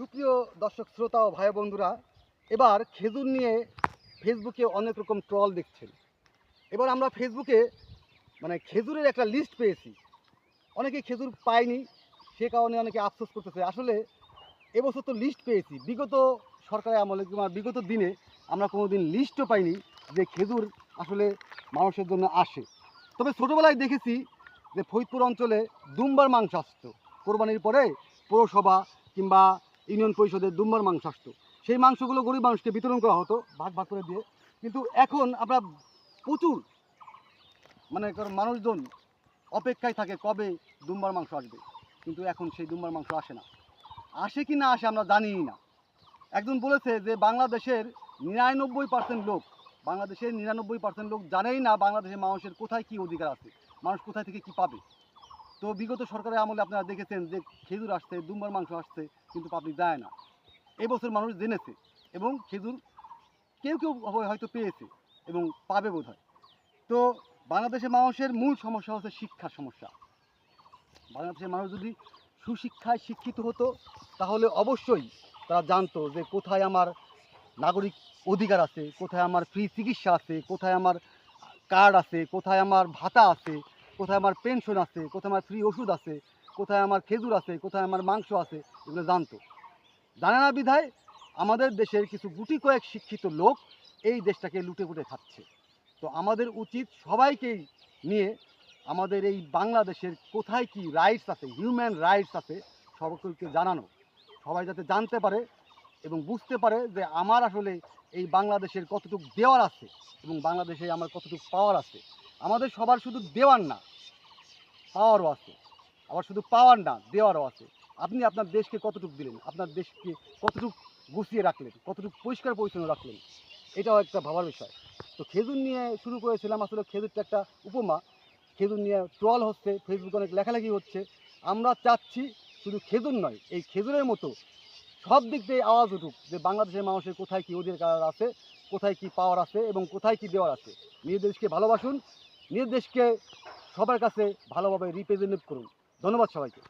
সুপ্রিয় দর্শক শ্রোতা ও ভাই বন্ধুরা, এবার খেজুর নিয়ে ফেসবুকে অনেক রকম ট্রল দেখছেন। এবার আমরা ফেসবুকে খেজুরের একটা লিস্ট পেয়েছি। অনেকে খেজুর পায়নি, সে কারণে অনেকে আফসোস করতেছে। আসলে এবছর তো লিস্ট পেয়েছি, বিগত সরকারের আমলে কিংবা বিগত দিনে আমরা কোনো দিন লিস্টও পাইনি যে খেজুর আসলে মানুষের জন্য আসে। তবে ছোটোবেলায় দেখেছি যে ফরিদপুর অঞ্চলে দুম্বার মাংস আসতো, কোরবানির পরে পৌরসভা কিংবা ইউনিয়ন পরিষদের দুম্বার মাংস আসতো। সেই মাংসগুলো গরিব মানুষকে বিতরণ করা হতো ভাগ ভাগ করে দিয়ে। কিন্তু এখন আমরা প্রচুর মানুষজন অপেক্ষায় থাকে কবে দুম্বার মাংস আসবে, কিন্তু এখন সেই দুম্বার মাংস আসে না। আসে কি না আসে আমরা জানিই না। একজন বলেছে যে বাংলাদেশের 99% লোক, বাংলাদেশের 99% লোক জানেই না বাংলাদেশের মানুষের কোথায় কি অধিকার আছে, মানুষ কোথায় থেকে কি পাবে। তো বিগত সরকারের আমলে আপনারা দেখেছেন যে খেজুর আসছে, দুম্বার মাংস আসছে, কিন্তু পাবলিক যায় না। এবছর মানুষ জেনেছে এবং খেজুর কেউ কেউ হয়তো পেয়েছে এবং পাবে বোধহয়। তো বাংলাদেশের মানুষের মূল সমস্যা হচ্ছে শিক্ষার সমস্যা। বাংলাদেশের মানুষ যদি সুশিক্ষায় শিক্ষিত হতো তাহলে অবশ্যই তারা জানতো যে কোথায় আমার নাগরিক অধিকার আছে, কোথায় আমার ফ্রি চিকিৎসা আছে, কোথায় আমার কার্ড আছে, কোথায় আমার ভাতা আছে, কোথায় আমার পেনশন আছে, কোথায় আমার ফ্রি ওষুধ আছে, কোথায় আমার খেজুর আছে, কোথায় আমার মাংস আছে, এগুলো জানতো। জানে না বিধায় আমাদের দেশের কিছু গুটি কয়েক শিক্ষিত লোক এই দেশটাকে লুটে পুটে খাচ্ছে। তো আমাদের উচিত সবাইকেই নিয়ে আমাদের এই বাংলাদেশের কোথায় কি রাইটস আছে, হিউম্যান রাইটস আছে, সকলকে জানানো। সবাই যাতে জানতে পারে এবং বুঝতে পারে যে আমার আসলে এই বাংলাদেশের কতটুকু দেওয়ার আছে এবং বাংলাদেশে আমার কতটুকু পাওয়ার আছে। আমাদের সবার শুধু দেওয়ার না, পাওয়ারও আছে। আবার শুধু পাওয়ার না, দেওয়ারও আছে। আপনি আপনার দেশকে কতটুকু দিলেন, আপনার দেশকে কতটুকু গুছিয়ে রাখলেন, কতটুকু পরিষ্কার পরিচ্ছন্ন রাখলেন, এটাও একটা ভাবার বিষয়। তো খেজুর নিয়ে শুরু করেছিলাম, আসলে খেজুরটা একটা উপমা। খেজুর নিয়ে ট্রল হচ্ছে, ফেসবুকে অনেক লেখালেখি হচ্ছে। আমরা চাচ্ছি শুধু খেজুর নয়, এই খেজুরের মতো সব দিক দিয়ে আওয়াজ উঠুক যে বাংলাদেশের মানুষের কোথায় কী অধিকার আছে, কোথায় কী পাওয়ার আছে এবং কোথায় কী দেওয়ার আছে। নিজের দেশকে ভালোবাসুন, নিজের দেশকে সবার কাছে ভালোভাবে রিপ্রেজেন্ট করুন। ধন্যবাদ সবাইকে।